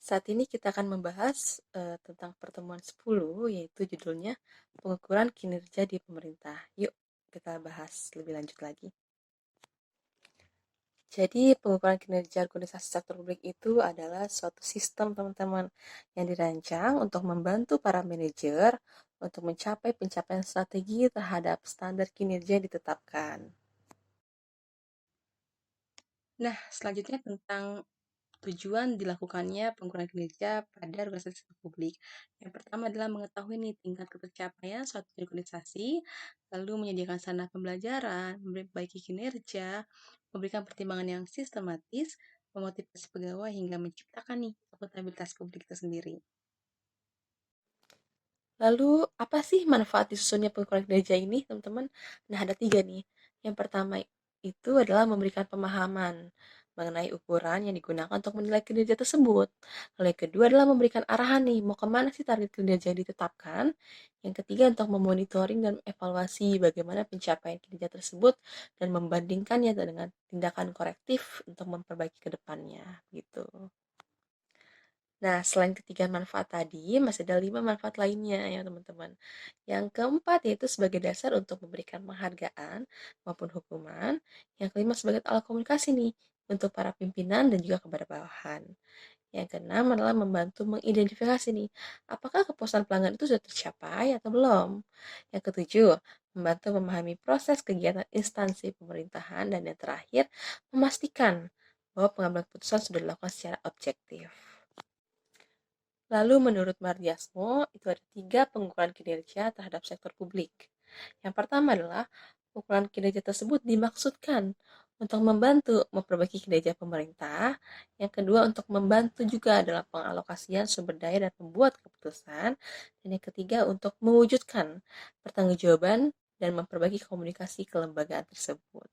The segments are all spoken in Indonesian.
Saat ini kita akan membahas tentang pertemuan 10, yaitu judulnya pengukuran kinerja di pemerintah. Yuk, kita bahas lebih lanjut lagi. Jadi, pengukuran kinerja organisasi sektor publik itu adalah suatu sistem, teman-teman, yang dirancang untuk membantu para manajer untuk mencapai pencapaian strategi terhadap standar kinerja yang ditetapkan. Nah, selanjutnya tentang tujuan dilakukannya pengukuran kinerja pada organisasi publik. Yang pertama adalah mengetahui nih tingkat ketercapaian suatu organisasi, lalu menyediakan sarana pembelajaran, memperbaiki kinerja, memberikan pertimbangan yang sistematis, memotivasi pegawai hingga menciptakan nih akuntabilitas publik itu sendiri. Lalu, apa sih manfaat disusunnya pengukuran kinerja ini, teman-teman? Nah, ada 3 nih. Yang pertama itu adalah memberikan pemahaman mengenai ukuran yang digunakan untuk menilai kinerja tersebut. Lalu yang kedua adalah memberikan arahan nih, mau kemana sih target kinerja yang ditetapkan. Yang ketiga untuk memonitoring dan evaluasi bagaimana pencapaian kinerja tersebut dan membandingkannya dengan tindakan korektif untuk memperbaiki ke depannya, gitu. Nah, selain ketiga manfaat tadi, masih ada 5 manfaat lainnya ya teman-teman. Yang keempat yaitu sebagai dasar untuk memberikan penghargaan maupun hukuman. Yang kelima sebagai alat komunikasi nih untuk para pimpinan dan juga kepada bawahan. Yang keenam adalah membantu mengidentifikasi nih, apakah kepuasan pelanggan itu sudah tercapai atau belum. Yang ketujuh, membantu memahami proses kegiatan instansi pemerintahan. Dan yang terakhir, memastikan bahwa pengambilan keputusan sudah dilakukan secara objektif. Lalu menurut Mardiasmo, itu ada 3 pengukuran kinerja terhadap sektor publik. Yang pertama adalah pengukuran kinerja tersebut dimaksudkan untuk membantu memperbaiki kinerja pemerintah. Yang kedua untuk membantu juga dalam pengalokasian sumber daya dan membuat keputusan. Dan yang ketiga untuk mewujudkan pertanggungjawaban dan memperbaiki komunikasi kelembagaan tersebut.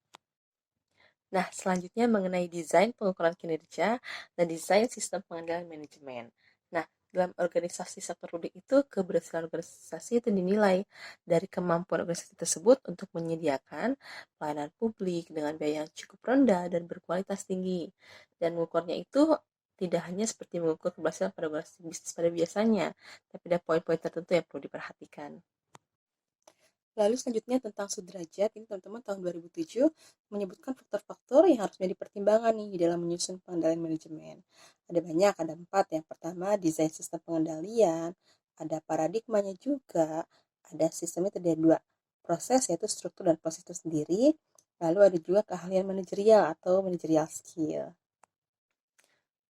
Nah, selanjutnya mengenai desain pengukuran kinerja dan desain sistem pengendalian manajemen. Nah, dalam organisasi sektor publik itu, keberhasilan organisasi itu dinilai dari kemampuan organisasi tersebut untuk menyediakan pelayanan publik dengan biaya yang cukup rendah dan berkualitas tinggi. Dan mengukurnya itu tidak hanya seperti mengukur keberhasilan pada organisasi bisnis pada biasanya, tapi ada poin-poin tertentu yang perlu diperhatikan. Lalu selanjutnya tentang sudrajat, ini teman-teman tahun 2007 menyebutkan faktor-faktor yang harus menjadi pertimbangan nih di dalam menyusun pengendalian manajemen. Ada banyak, ada 4. Yang pertama, desain sistem pengendalian, ada paradigmanya juga, ada sistemnya terdiri dari 2 proses, yaitu struktur dan proses itu sendiri, lalu ada juga keahlian manajerial atau managerial skill.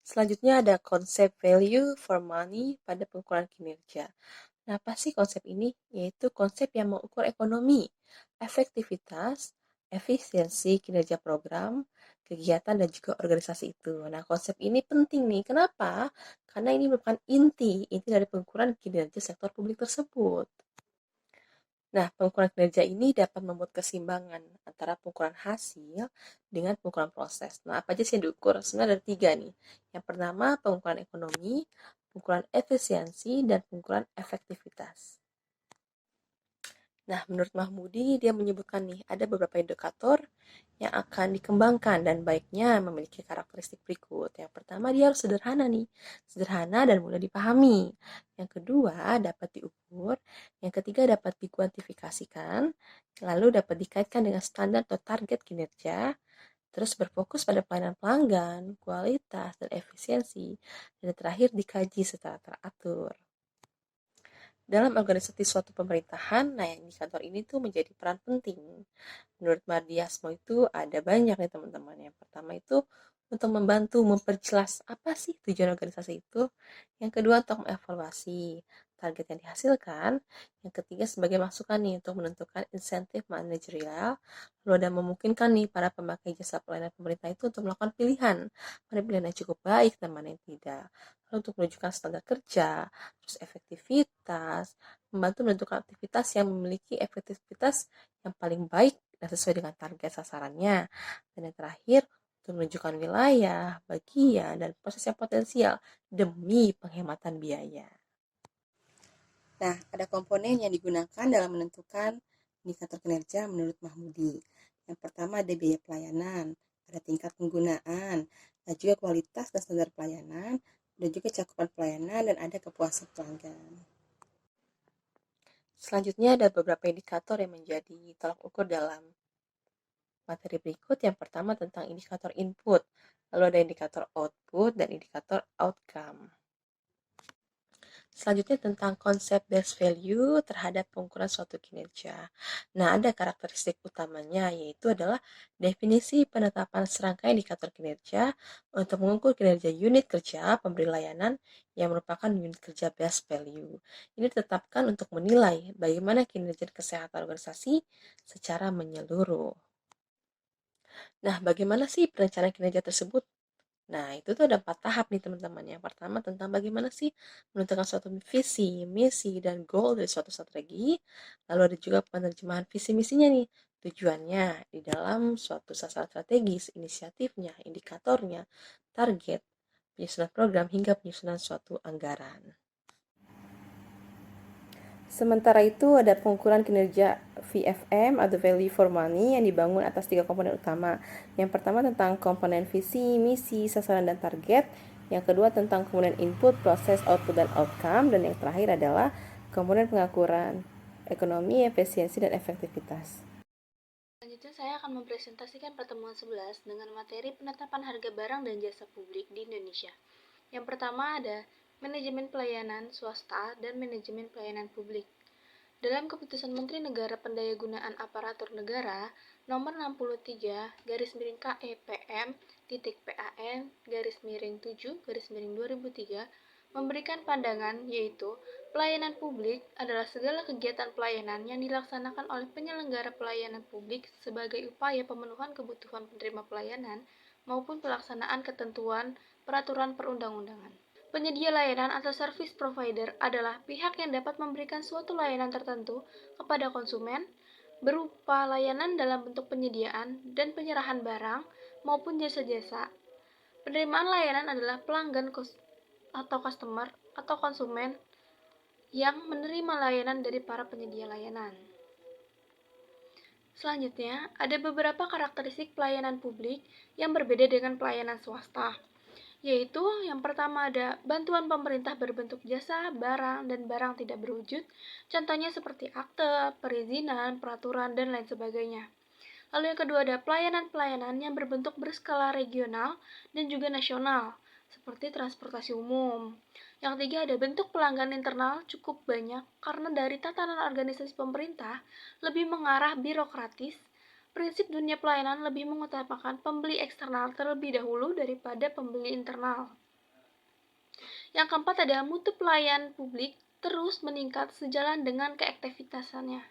Selanjutnya ada konsep value for money pada pengukuran kinerja. Nah, apa sih konsep ini? Yaitu konsep yang mengukur ekonomi, efektivitas, efisiensi kinerja program, kegiatan, dan juga organisasi itu. Nah, konsep ini penting nih. Kenapa? Karena ini merupakan inti dari pengukuran kinerja sektor publik tersebut. Nah, pengukuran kinerja ini dapat membuat keseimbangan antara pengukuran hasil dengan pengukuran proses. Nah, apa aja sih yang diukur? Sebenarnya ada 3 nih. Yang pertama, pengukuran ekonomi, pengukuran efisiensi, dan pengukuran efektivitas. Nah, menurut Mahmudi, dia menyebutkan nih, ada beberapa indikator yang akan dikembangkan dan baiknya memiliki karakteristik berikut. Yang pertama, dia harus sederhana nih. Sederhana dan mudah dipahami. Yang kedua, dapat diukur. Yang ketiga, dapat dikuantifikasikan. Lalu dapat dikaitkan dengan standar atau target kinerja. Terus berfokus pada pelayanan pelanggan, kualitas, dan efisiensi. Dan terakhir, dikaji secara teratur. Dalam organisasi suatu pemerintahan, nah indikator ini tuh menjadi peran penting. Menurut Mardiasmo itu ada banyak nih teman-teman. Yang pertama itu untuk membantu memperjelas apa sih tujuan organisasi itu. Yang kedua untuk mengevaluasi target yang dihasilkan. Yang ketiga sebagai masukan nih untuk menentukan insentif manajerial. Lalu ada memungkinkan nih para pemakai jasa pelayanan pemerintah itu untuk melakukan pilihan. Mana pilihan yang cukup baik dan mana yang tidak. Lalu untuk menunjukkan standar kerja, terus efektivitas, membantu menentukan aktivitas yang memiliki efektivitas yang paling baik dan sesuai dengan target sasarannya. Dan yang terakhir, untuk menunjukkan wilayah, bagian, dan proses yang potensial demi penghematan biaya. Nah, ada komponen yang digunakan dalam menentukan indikator kinerja menurut Mahmudi. Yang pertama ada biaya pelayanan, ada tingkat penggunaan, ada juga kualitas dan standar pelayanan, dan juga cakupan pelayanan dan ada kepuasan pelanggan. Selanjutnya ada beberapa indikator yang menjadi tolak ukur dalam materi berikut. Yang pertama tentang indikator input, lalu ada indikator output dan indikator outcome. Selanjutnya tentang konsep best value terhadap pengukuran suatu kinerja. Nah, ada karakteristik utamanya, yaitu adalah definisi penetapan serangkaian indikator kinerja untuk mengukur kinerja unit kerja pemberi layanan yang merupakan unit kerja best value. Ini ditetapkan untuk menilai bagaimana kinerja kesehatan organisasi secara menyeluruh. Nah, bagaimana sih perencanaan kinerja tersebut? Nah, itu tuh ada 4 tahap nih teman-teman. Yang pertama tentang bagaimana sih menentukan suatu visi, misi, dan goal dari suatu strategi. Lalu ada juga penerjemahan visi misinya nih. Tujuannya di dalam suatu sasaran strategis, inisiatifnya, indikatornya, target, penyusunan program, hingga penyusunan suatu anggaran. Sementara itu ada pengukuran kinerja VFM atau Value for Money yang dibangun atas 3 komponen utama. Yang pertama tentang komponen visi, misi, sasaran, dan target. Yang kedua tentang komponen input, proses, output, dan outcome. Dan yang terakhir adalah komponen pengukuran ekonomi, efisiensi, dan efektivitas. Selanjutnya saya akan mempresentasikan pertemuan 11 dengan materi penetapan harga barang dan jasa publik di Indonesia. Yang pertama ada manajemen pelayanan swasta dan manajemen pelayanan publik. Dalam keputusan Menteri Negara Pendayagunaan Aparatur Negara nomor 63 garis miring KEPM titik PAN garis miring 7 garis miring 2003 memberikan pandangan yaitu pelayanan publik adalah segala kegiatan pelayanan yang dilaksanakan oleh penyelenggara pelayanan publik sebagai upaya pemenuhan kebutuhan penerima pelayanan maupun pelaksanaan ketentuan peraturan perundang-undangan. Penyedia layanan atau service provider adalah pihak yang dapat memberikan suatu layanan tertentu kepada konsumen berupa layanan dalam bentuk penyediaan dan penyerahan barang maupun jasa-jasa. Penerimaan layanan adalah pelanggan atau customer atau konsumen yang menerima layanan dari para penyedia layanan. Selanjutnya, ada beberapa karakteristik pelayanan publik yang berbeda dengan pelayanan swasta, yaitu yang pertama ada bantuan pemerintah berbentuk jasa, barang, dan barang tidak berwujud, contohnya seperti akte, perizinan, peraturan, dan lain sebagainya. Lalu yang kedua ada pelayanan-pelayanan yang berbentuk berskala regional dan juga nasional, seperti transportasi umum. Yang ketiga ada bentuk pelanggan internal cukup banyak karena dari tatanan organisasi pemerintah lebih mengarah birokratis. Prinsip dunia pelayanan lebih mengutamakan pembeli eksternal terlebih dahulu daripada pembeli internal. Yang keempat ada mutu pelayan publik terus meningkat sejalan dengan keaktivitasannya.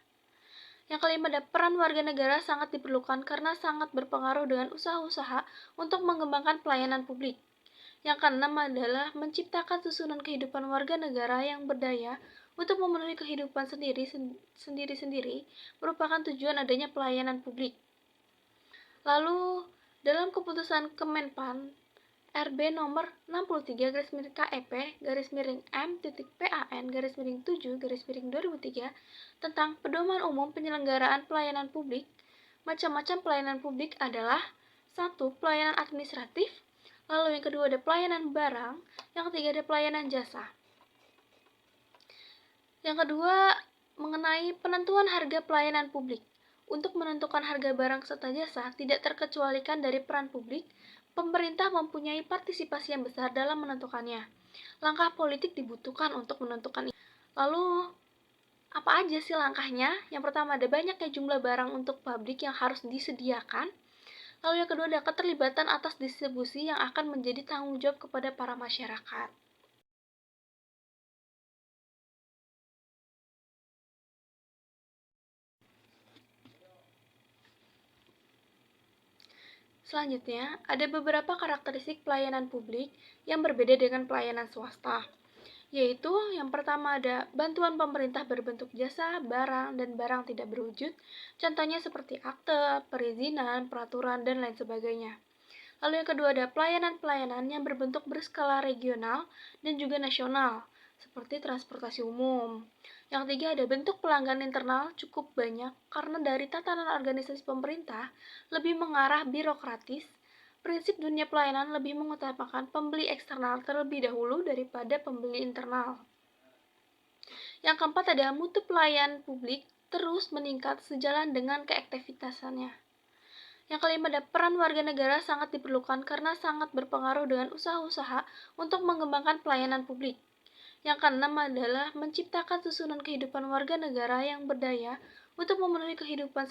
Yang kelima ada peran warga negara sangat diperlukan karena sangat berpengaruh dengan usaha-usaha untuk mengembangkan pelayanan publik. Yang keenam adalah menciptakan susunan kehidupan warga negara yang berdaya untuk memenuhi kehidupan sendiri-sendiri merupakan tujuan adanya pelayanan publik. Lalu, dalam keputusan Kemenpan RB nomor 63 garis miring KEP garis miring M.PAN garis miring 7 garis miring 2003 tentang pedoman umum penyelenggaraan pelayanan publik. Macam-macam pelayanan publik adalah 1. Pelayanan administratif, lalu yang kedua ada pelayanan barang, yang ketiga ada pelayanan jasa. Yang kedua, mengenai penentuan harga pelayanan publik. Untuk menentukan harga barang serta jasa tidak terkecualikan dari peran publik, pemerintah mempunyai partisipasi yang besar dalam menentukannya. Langkah politik dibutuhkan untuk menentukan ini. Lalu, apa aja sih langkahnya? Yang pertama ada banyaknya jumlah barang untuk pabrik yang harus disediakan. Lalu yang kedua ada keterlibatan atas distribusi yang akan menjadi tanggung jawab kepada para masyarakat. Selanjutnya, ada beberapa karakteristik pelayanan publik yang berbeda dengan pelayanan swasta, yaitu yang pertama ada bantuan pemerintah berbentuk jasa, barang, dan barang tidak berwujud, contohnya seperti akte, perizinan, peraturan, dan lain sebagainya. Lalu yang kedua ada pelayanan-pelayanan yang berbentuk berskala regional dan juga nasional, seperti transportasi umum. Yang ketiga ada bentuk pelanggan internal cukup banyak karena dari tatanan organisasi pemerintah lebih mengarah birokratis. prinsip dunia pelayanan lebih mengutamakan pembeli eksternal terlebih dahulu daripada pembeli internal. Yang keempat adalah mutu pelayan publik terus meningkat sejalan dengan keefektivitasannya. Yang kelima ada peran warga negara sangat diperlukan karena sangat berpengaruh dengan usaha-usaha untuk mengembangkan pelayanan publik. Yang keenam adalah menciptakan susunan kehidupan warga negara yang berdaya untuk memenuhi kehidupan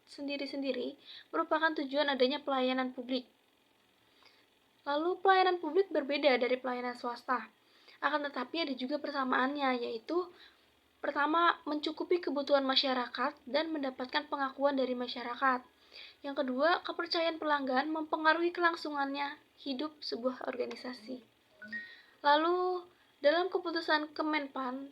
sendiri-sendiri merupakan tujuan adanya pelayanan publik. Lalu pelayanan publik berbeda dari pelayanan swasta. Akan tetapi ada juga persamaannya, yaitu pertama, mencukupi kebutuhan masyarakat dan mendapatkan pengakuan dari masyarakat. Yang kedua, kepercayaan pelanggan mempengaruhi kelangsungannya hidup sebuah organisasi. Lalu, dalam keputusan Kemenpan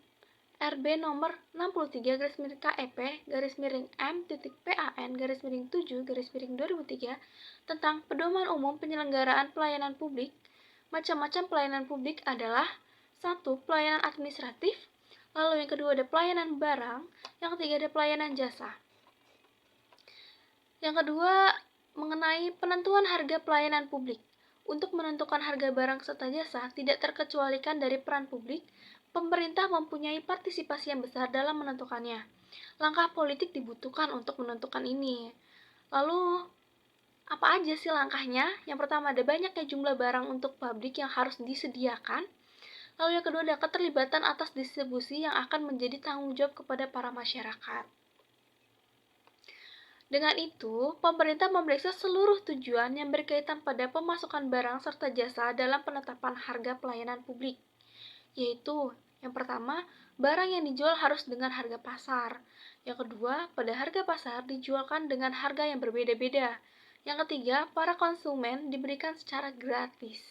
RB nomor 63-KEP-M.PAN-7-2003 tentang pedoman umum penyelenggaraan pelayanan publik, macam-macam pelayanan publik adalah 1. Pelayanan administratif, lalu yang kedua ada pelayanan barang, yang ketiga ada pelayanan jasa. Yang kedua, mengenai penentuan harga pelayanan publik. Untuk menentukan harga barang serta jasa tidak terkecualikan dari peran publik, pemerintah mempunyai partisipasi yang besar dalam menentukannya. Langkah politik dibutuhkan untuk menentukan ini. Lalu, apa aja sih langkahnya? Yang pertama, ada banyaknya jumlah barang untuk pabrik yang harus disediakan. Lalu yang kedua, ada keterlibatan atas distribusi yang akan menjadi tanggung jawab kepada para masyarakat. Dengan itu, pemerintah memeriksa seluruh tujuan yang berkaitan pada pemasukan barang serta jasa dalam penetapan harga pelayanan publik, yaitu yang pertama, barang yang dijual harus dengan harga pasar. Yang kedua, pada harga pasar dijualkan dengan harga yang berbeda-beda. Yang ketiga, para konsumen diberikan secara gratis.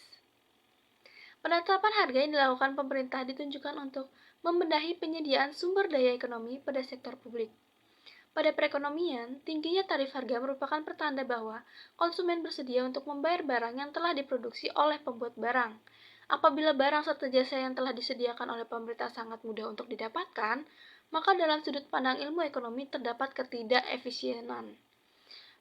Penetapan harga yang dilakukan pemerintah ditunjukkan untuk membenahi penyediaan sumber daya ekonomi pada sektor publik. Pada perekonomian, tingginya tarif harga merupakan pertanda bahwa konsumen bersedia untuk membayar barang yang telah diproduksi oleh pembuat barang. Apabila barang serta jasa yang telah disediakan oleh pemerintah sangat mudah untuk didapatkan, maka dalam sudut pandang ilmu ekonomi terdapat ketidakefisienan.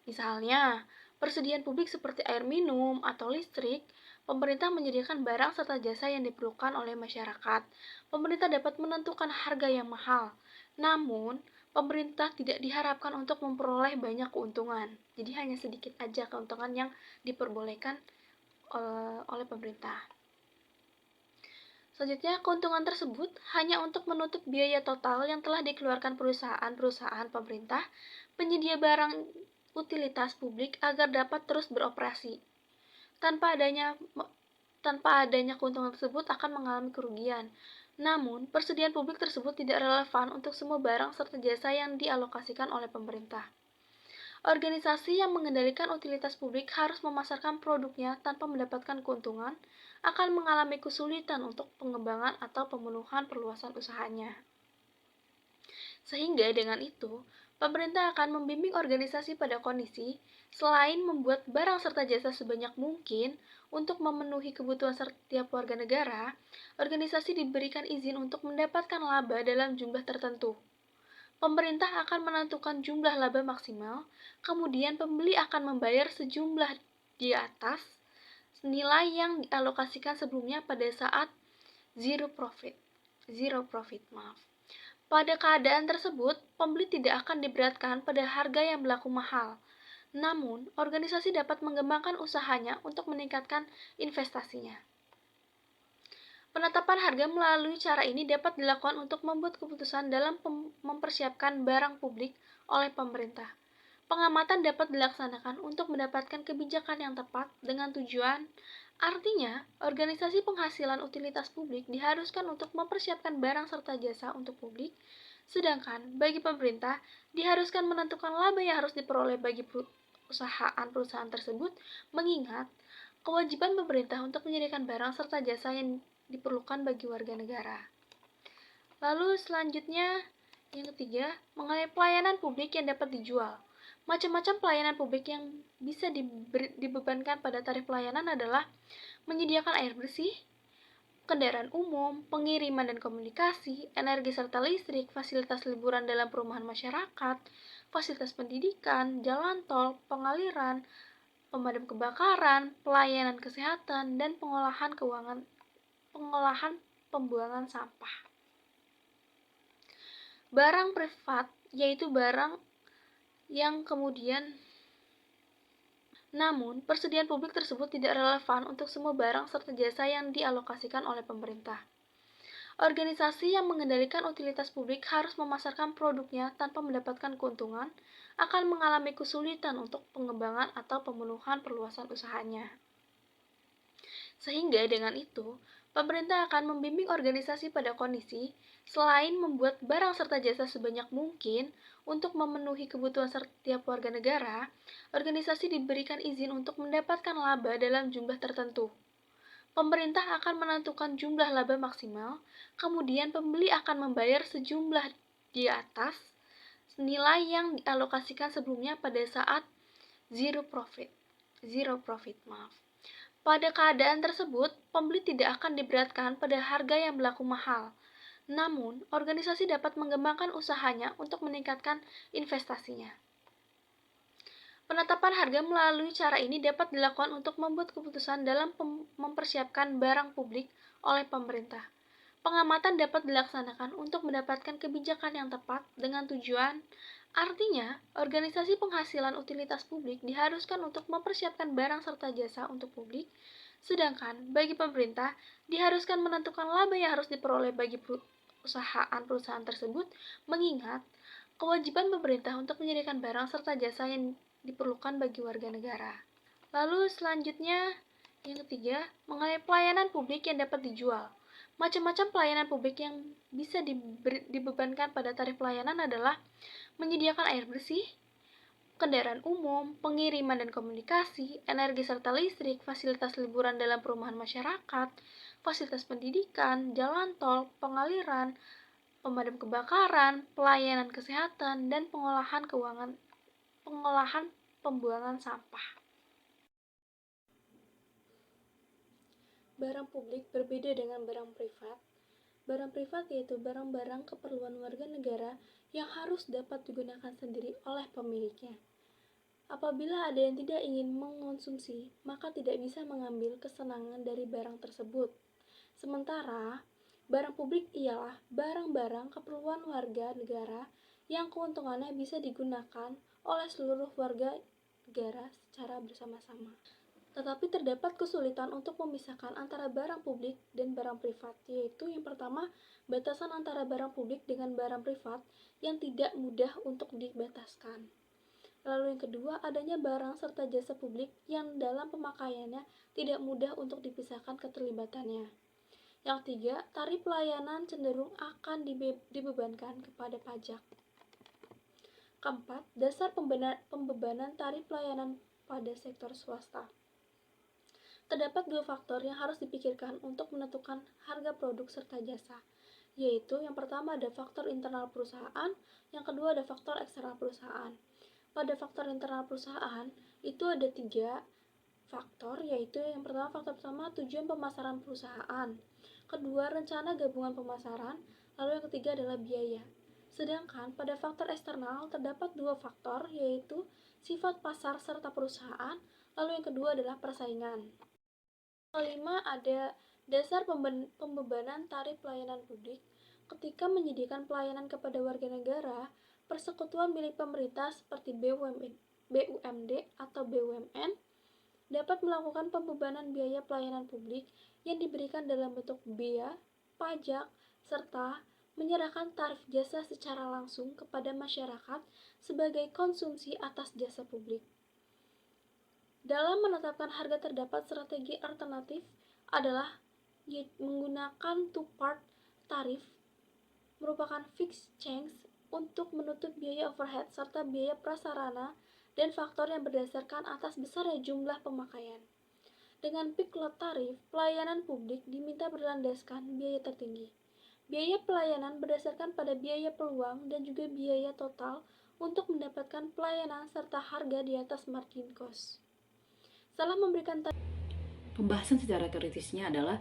Misalnya, persediaan publik seperti air minum atau listrik, pemerintah menyediakan barang serta jasa yang diperlukan oleh masyarakat. Pemerintah dapat menentukan harga yang mahal, namun pemerintah tidak diharapkan untuk memperoleh banyak keuntungan. Jadi hanya sedikit aja keuntungan yang diperbolehkan oleh pemerintah. Selanjutnya, keuntungan tersebut hanya untuk menutup biaya total yang telah dikeluarkan perusahaan-perusahaan pemerintah penyedia barang utilitas publik agar dapat terus beroperasi. Tanpa adanya keuntungan tersebut akan mengalami kerugian. Namun, persediaan publik tersebut tidak relevan untuk semua barang serta jasa yang dialokasikan oleh pemerintah. Organisasi yang mengendalikan utilitas publik harus memasarkan produknya tanpa mendapatkan keuntungan, akan mengalami kesulitan untuk pengembangan atau pemenuhan perluasan usahanya. Sehingga dengan itu, pemerintah akan membimbing organisasi pada kondisi selain membuat barang serta jasa sebanyak mungkin untuk memenuhi kebutuhan setiap warga negara, organisasi diberikan izin untuk mendapatkan laba dalam jumlah tertentu. Pemerintah akan menentukan jumlah laba maksimal, kemudian pembeli akan membayar sejumlah di atas nilai yang dialokasikan sebelumnya pada saat zero profit. Pada keadaan tersebut, pembeli tidak akan diberatkan pada harga yang berlaku mahal. Namun, organisasi dapat mengembangkan usahanya untuk meningkatkan investasinya. Penetapan harga melalui cara ini dapat dilakukan untuk membuat keputusan dalam mempersiapkan barang publik oleh pemerintah. Pengamatan dapat dilaksanakan untuk mendapatkan kebijakan yang tepat dengan tujuan. Artinya, organisasi penghasilan utilitas publik diharuskan untuk mempersiapkan barang serta jasa untuk publik, sedangkan bagi pemerintah diharuskan menentukan laba yang harus diperoleh bagi perusahaan-perusahaan tersebut, mengingat kewajiban pemerintah untuk menyediakan barang serta jasa yang diperlukan bagi warga negara. Lalu selanjutnya, yang ketiga, mengenai pelayanan publik yang dapat dijual. Macam-macam pelayanan publik yang bisa dibebankan pada tarif pelayanan adalah menyediakan air bersih, kendaraan umum, pengiriman dan komunikasi, energi serta listrik, fasilitas liburan dalam perumahan masyarakat, fasilitas pendidikan, jalan tol, pengaliran, pemadam kebakaran, pelayanan kesehatan, dan pengolahan pembuangan sampah. Barang privat yaitu barang yang kemudian namun, persediaan publik tersebut tidak relevan untuk semua barang serta jasa yang dialokasikan oleh pemerintah. Organisasi yang mengendalikan utilitas publik harus memasarkan produknya tanpa mendapatkan keuntungan, akan mengalami kesulitan untuk pengembangan atau pemenuhan perluasan usahanya. Sehingga dengan itu, pemerintah akan membimbing organisasi pada kondisi selain membuat barang serta jasa sebanyak mungkin untuk memenuhi kebutuhan setiap warga negara, organisasi diberikan izin untuk mendapatkan laba dalam jumlah tertentu. Pemerintah akan menentukan jumlah laba maksimal, kemudian pembeli akan membayar sejumlah di atas nilai yang dialokasikan sebelumnya pada saat zero profit. Pada keadaan tersebut, pembeli tidak akan diberatkan pada harga yang berlaku mahal. Namun, organisasi dapat mengembangkan usahanya untuk meningkatkan investasinya. Penetapan harga melalui cara ini dapat dilakukan untuk membuat keputusan dalam mempersiapkan barang publik oleh pemerintah. Pengamatan dapat dilaksanakan untuk mendapatkan kebijakan yang tepat dengan tujuan. Artinya, organisasi penghasilan utilitas publik diharuskan untuk mempersiapkan barang serta jasa untuk publik, sedangkan bagi pemerintah diharuskan menentukan laba yang harus diperoleh bagi perusahaan tersebut, mengingat kewajiban pemerintah untuk menyediakan barang serta jasa yang diperlukan bagi warga negara. Lalu selanjutnya, yang ketiga, mengenai pelayanan publik yang dapat dijual. Macam-macam pelayanan publik yang bisa dibebankan pada tarif pelayanan adalah menyediakan air bersih, kendaraan umum, pengiriman dan komunikasi, energi serta listrik, fasilitas liburan dalam perumahan masyarakat, fasilitas pendidikan, jalan tol, pengaliran, pemadam kebakaran, pelayanan kesehatan, dan pengolahan pembuangan sampah. Barang publik berbeda dengan barang privat. Barang privat yaitu barang-barang keperluan warga negara yang harus dapat digunakan sendiri oleh pemiliknya. Apabila ada yang tidak ingin mengonsumsi, maka tidak bisa mengambil kesenangan dari barang tersebut. Sementara, barang publik ialah barang-barang keperluan warga negara yang keuntungannya bisa digunakan oleh seluruh warga negara secara bersama-sama. Tetapi terdapat kesulitan untuk memisahkan antara barang publik dan barang privat, yaitu yang pertama, batasan antara barang publik dengan barang privat yang tidak mudah untuk dibataskan. Lalu yang kedua, adanya barang serta jasa publik yang dalam pemakaiannya tidak mudah untuk dipisahkan keterlibatannya. Yang tiga, tarif pelayanan cenderung akan dibebankan kepada pajak. Keempat, dasar pembebanan tarif pelayanan pada sektor swasta. Terdapat dua faktor yang harus dipikirkan untuk menentukan harga produk serta jasa, yaitu yang pertama ada faktor internal perusahaan, yang kedua ada faktor eksternal perusahaan. Pada faktor internal perusahaan, itu ada tiga faktor, yaitu yang pertama, faktor pertama tujuan pemasaran perusahaan, kedua rencana gabungan pemasaran, lalu yang ketiga adalah biaya. Sedangkan pada faktor eksternal terdapat dua faktor, yaitu sifat pasar serta perusahaan, lalu yang kedua adalah persaingan. Kelima, ada dasar pembebanan tarif pelayanan publik. Ketika menyediakan pelayanan kepada warga negara, persekutuan milik pemerintah seperti BUMD atau BUMN dapat melakukan pembebanan biaya pelayanan publik yang diberikan dalam bentuk bea, pajak, serta menyerahkan tarif jasa secara langsung kepada masyarakat sebagai konsumsi atas jasa publik. Dalam menetapkan harga terdapat strategi alternatif adalah menggunakan two-part tarif merupakan fixed change untuk menutup biaya overhead serta biaya prasarana dan faktor yang berdasarkan atas besarnya jumlah pemakaian. Dengan peak load tarif, pelayanan publik diminta berlandaskan biaya tertinggi. Biaya pelayanan berdasarkan pada biaya peluang dan juga biaya total untuk mendapatkan pelayanan serta harga di atas margin cost. Setelah memberikan Pembahasan secara teoritisnya adalah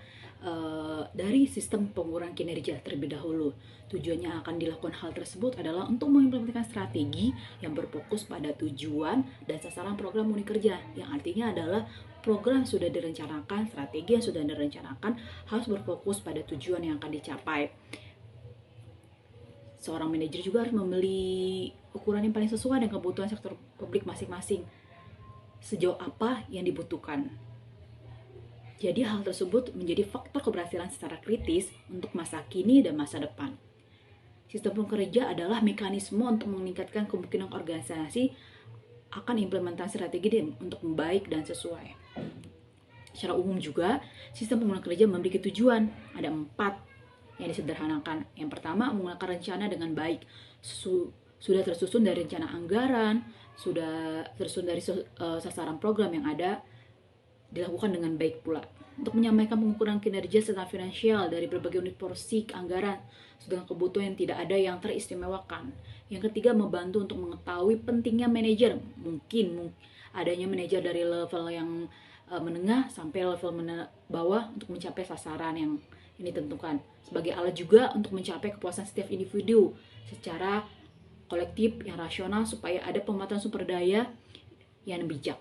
dari sistem pengukuran kinerja terlebih dahulu. Tujuannya akan dilakukan hal tersebut adalah untuk mengimplementasikan strategi yang berfokus pada tujuan dan sasaran program unit kerja, yang artinya adalah program yang sudah direncanakan, strategi yang sudah direncanakan harus berfokus pada tujuan yang akan dicapai. Seorang manajer juga harus membeli ukuran yang paling sesuai dengan kebutuhan sektor publik masing-masing. Sejauh apa yang dibutuhkan. Jadi hal tersebut menjadi faktor keberhasilan secara kritis untuk masa kini dan masa depan. Sistem pekerja adalah mekanisme untuk meningkatkan kemungkinan organisasi akan implementasi strategi untuk membaik dan sesuai. Secara umum juga, sistem penggunaan kerja memiliki tujuan. Ada 4 yang disederhanakan. Yang pertama, menggunakan rencana dengan baik. Sudah tersusun dari rencana anggaran, sudah tersusun dari sasaran program yang ada, dilakukan dengan baik pula. Untuk menyampaikan pengukuran kinerja serta finansial dari berbagai unit porsi anggaran dengan kebutuhan yang tidak ada yang teristimewakan. Yang ketiga, membantu untuk mengetahui pentingnya manajer. Mungkin adanya manajer dari level yang menengah sampai level bawah untuk mencapai sasaran yang ini tentukan. Sebagai alat juga untuk mencapai kepuasan setiap individu secara kolektif yang rasional supaya ada pemanfaatan sumber daya yang bijak.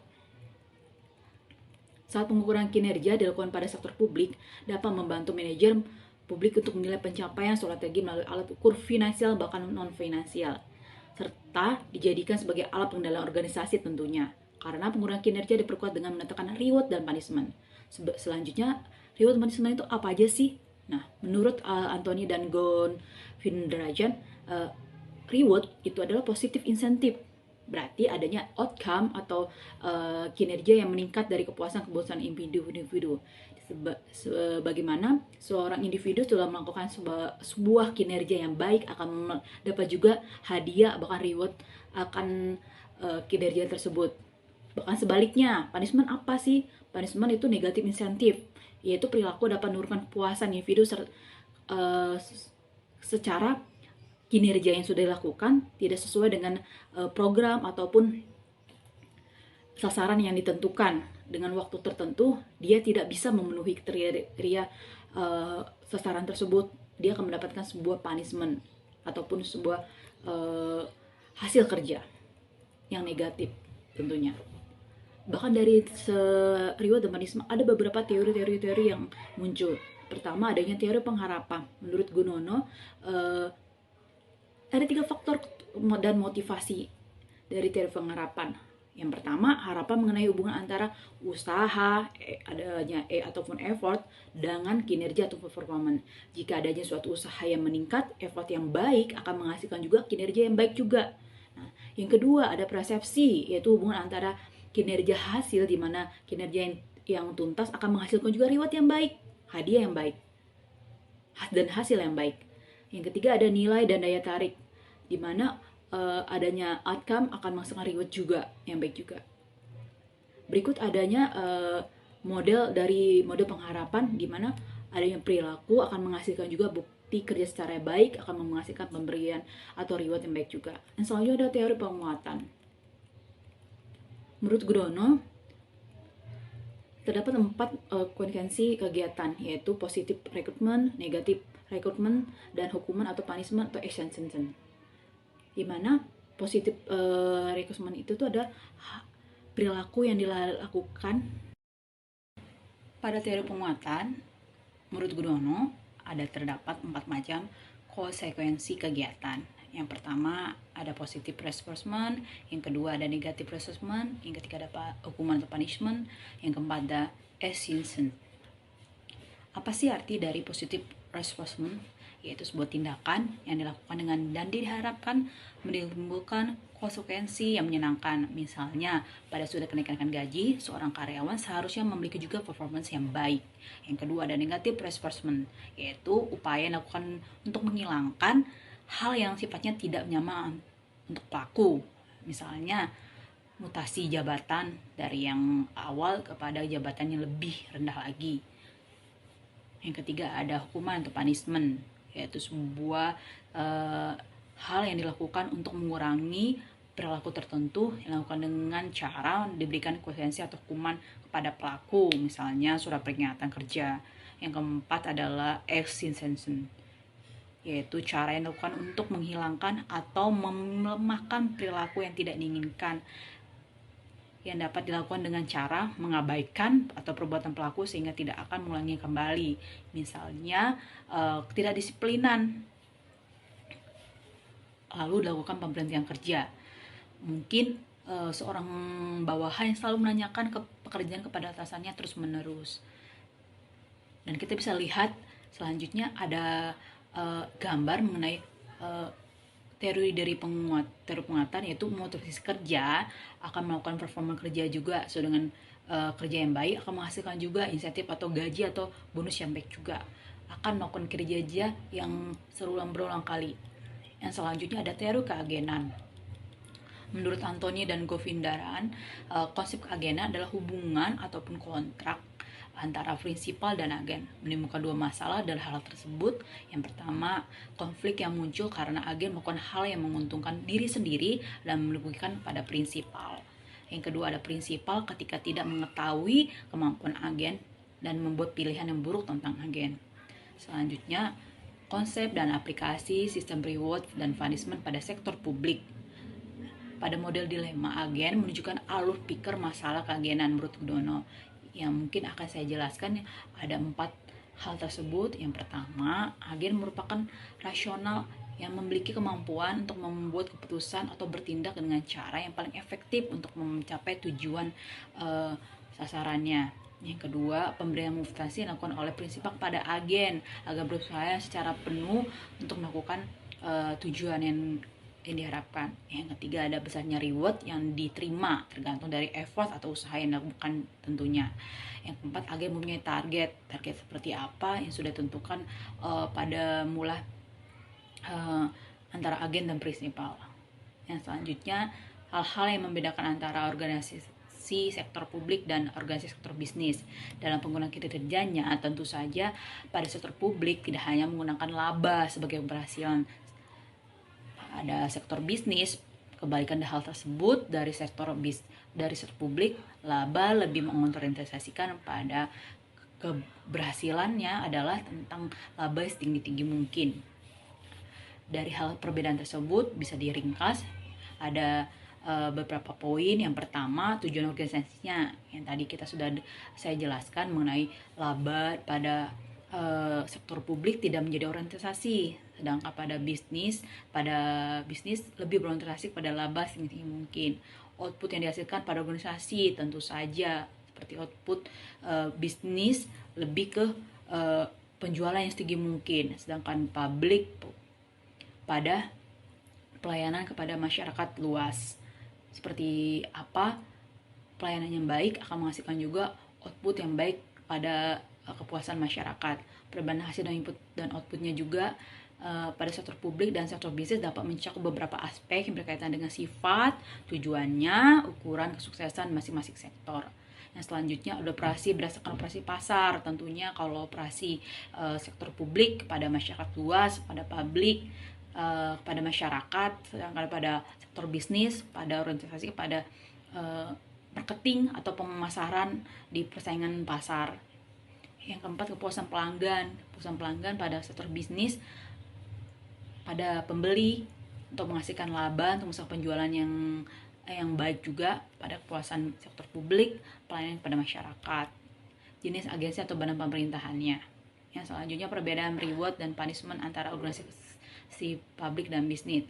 Saat pengukuran kinerja dilakukan pada sektor publik, dapat membantu manajer publik untuk menilai pencapaian strategi melalui alat ukur finansial bahkan non-finansial, serta dijadikan sebagai alat pengendalian organisasi tentunya. Karena pengukuran kinerja diperkuat dengan menetapkan reward dan punishment. Selanjutnya, reward dan punishment itu apa aja sih? Nah, menurut Anthony dan Gon Vindrajan, reward itu adalah positif insentif. Berarti adanya outcome atau kinerja yang meningkat dari kepuasan individu. Sebagaimana seorang individu setelah melakukan sebuah kinerja yang baik akan dapat juga hadiah bahkan reward akan kinerja tersebut. Bahkan sebaliknya, punishment apa sih? Punishment itu negatif insentif, yaitu perilaku dapat menurunkan kepuasan individu secara kinerja yang sudah dilakukan tidak sesuai dengan program ataupun sasaran yang ditentukan. Dengan waktu tertentu, dia tidak bisa memenuhi kriteria sasaran tersebut. Dia akan mendapatkan sebuah punishment ataupun sebuah hasil kerja yang negatif tentunya. Bahkan dari reward dan punishment ada beberapa teori yang muncul. Pertama, adanya teori pengharapan. Menurut Gunono, ada 3 faktor dan motivasi dari teori pengharapan. Yang pertama, harapan mengenai hubungan antara usaha, adanya ataupun effort, dengan kinerja atau performance. Jika adanya suatu usaha yang meningkat, effort yang baik akan menghasilkan juga kinerja yang baik juga. Nah, yang kedua, ada persepsi, yaitu hubungan antara kinerja hasil, di mana kinerja yang tuntas akan menghasilkan juga reward yang baik, hadiah yang baik, dan hasil yang baik. Yang ketiga, ada nilai dan daya tarik, di mana adanya outcome akan menghasilkan reward juga yang baik juga. Berikut adanya model pengharapan, di mana adanya perilaku akan menghasilkan juga bukti kerja secara baik, akan menghasilkan pemberian atau reward yang baik juga. Dan selanjutnya ada teori penguatan. Menurut Grono, terdapat 4 konsekuensi kegiatan, yaitu positif recruitment, negatif recruitment, dan hukuman atau punishment atau action sentence. Di mana positif recruitment itu tuh ada perilaku yang dilakukan. Pada teori penguatan, menurut Grono, terdapat 4 macam konsekuensi kegiatan. Yang pertama ada positive reinforcement, yang kedua ada negative reinforcement, yang ketiga ada hukuman atau punishment, yang keempat ada action. Apa sih arti dari positive reinforcement? Yaitu sebuah tindakan yang dilakukan dengan dan diharapkan menimbulkan konsekuensi yang menyenangkan. Misalnya, pada sudah kenaikan gaji, seorang karyawan seharusnya memiliki juga performance yang baik. Yang kedua ada negative reinforcement, yaitu upaya yang dilakukan untuk menghilangkan hal yang sifatnya tidak nyaman untuk pelaku. Misalnya, mutasi jabatan dari yang awal kepada jabatan yang lebih rendah lagi. Yang ketiga ada hukuman atau punishment, yaitu sebuah hal yang dilakukan untuk mengurangi perilaku tertentu yang dilakukan dengan cara diberikan konsekuensi atau hukuman kepada pelaku, misalnya surat peringatan kerja. Yang keempat adalah extinction, yaitu cara yang dilakukan untuk menghilangkan atau melemahkan perilaku yang tidak diinginkan, yang dapat dilakukan dengan cara mengabaikan atau perbuatan pelaku sehingga tidak akan mengulangi kembali. Misalnya ketidakdisiplinan, lalu dilakukan pemberhentian kerja. Mungkin seorang bawahan yang selalu menanyakan pekerjaan kepada atasannya terus-menerus. Dan kita bisa lihat selanjutnya ada gambar mengenai teori dari penguatan, yaitu motivasi kerja akan melakukan performa kerja juga. So dengan kerja yang baik akan menghasilkan juga insentif atau gaji atau bonus yang baik juga. Akan melakukan kerja yang berulang kali. Yang selanjutnya ada teori keagenan. Menurut Anthony dan Govindaran, konsep keagenan adalah hubungan ataupun kontrak antara prinsipal dan agen. Menimbulkan dua masalah dalam hal tersebut. Yang pertama, konflik yang muncul karena agen melakukan hal yang menguntungkan diri sendiri dan merugikan pada prinsipal. Yang kedua, ada prinsipal ketika tidak mengetahui kemampuan agen dan membuat pilihan yang buruk tentang agen. Selanjutnya, konsep dan aplikasi sistem reward dan punishment pada sektor publik. Pada model dilema agen menunjukkan alur pikir masalah keagenan menurut Gudono, yang mungkin akan saya jelaskan. Ada 4 hal tersebut. Yang pertama, agen merupakan rasional yang memiliki kemampuan untuk membuat keputusan atau bertindak dengan cara yang paling efektif untuk mencapai tujuan sasarannya. Yang kedua, pemberian motivasi yang dilakukan oleh prinsipal kepada agen agar berusaha secara penuh untuk melakukan tujuan yang diharapkan. Yang ketiga, ada besarnya reward yang diterima tergantung dari effort atau usaha yang dilakukan tentunya. Yang keempat, agen mempunyai target seperti apa yang sudah ditentukan pada mula antara agen dan prinsipal. Yang selanjutnya, hal-hal yang membedakan antara organisasi sektor publik dan organisasi sektor bisnis. Dalam penggunaan kinerjanya, tentu saja pada sektor publik tidak hanya menggunakan laba sebagai keberhasilan. Ada sektor bisnis, kebalikan hal tersebut dari sektor publik, laba lebih mengorientasikan pada keberhasilannya adalah tentang laba setinggi-tinggi mungkin. Dari hal perbedaan tersebut bisa diringkas ada beberapa poin. Yang pertama, tujuan organisasinya yang tadi saya jelaskan mengenai laba pada sektor publik tidak menjadi orientasi, sedangkan pada bisnis lebih berorientasi pada laba setinggi mungkin. Output yang dihasilkan pada organisasi tentu saja seperti output bisnis lebih ke penjualan yang setinggi mungkin, sedangkan publik pada pelayanan kepada masyarakat luas. Seperti apa pelayanan yang baik akan menghasilkan juga output yang baik pada kepuasan masyarakat. Perbedaan hasil dan input dan outputnya juga pada sektor publik dan sektor bisnis dapat mencakup beberapa aspek yang berkaitan dengan sifat, tujuannya, ukuran kesuksesan masing-masing sektor. Yang selanjutnya ada operasi berdasarkan operasi pasar. Tentunya kalau operasi sektor publik kepada masyarakat luas, pada publik kepada masyarakat, sedangkan pada sektor bisnis pada orientasi kepada marketing atau pemasaran di persaingan pasar. Yang keempat, kepuasan pelanggan pada sektor bisnis pada pembeli untuk menghasilkan laba untuk usaha penjualan yang baik juga. Pada kepuasan sektor publik, pelayanan kepada masyarakat, jenis agensi atau badan pemerintahannya. Yang selanjutnya, perbedaan reward dan punishment antara organisasi publik dan bisnis.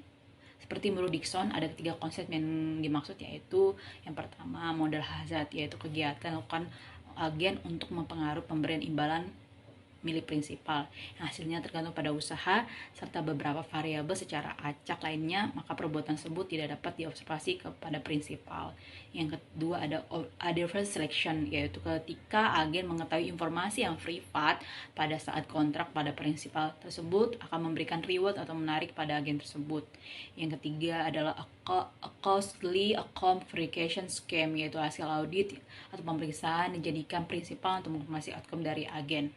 Seperti menurut Dixon, ada 3 konsep yang dimaksud, yaitu yang pertama, modal hazard, yaitu kegiatan dilakukan agen untuk mempengaruhi pemberian imbalan milik prinsipal yang hasilnya tergantung pada usaha serta beberapa variabel secara acak lainnya, maka perbuatan tersebut tidak dapat diobservasi kepada prinsipal. Yang kedua ada adverse selection, yaitu ketika agen mengetahui informasi yang privat pada saat kontrak pada prinsipal tersebut akan memberikan reward atau menarik pada agen tersebut. Yang ketiga adalah a costly account verification scheme, yaitu hasil audit atau pemeriksaan dijadikan prinsipal untuk mengonfirmasi outcome dari agen.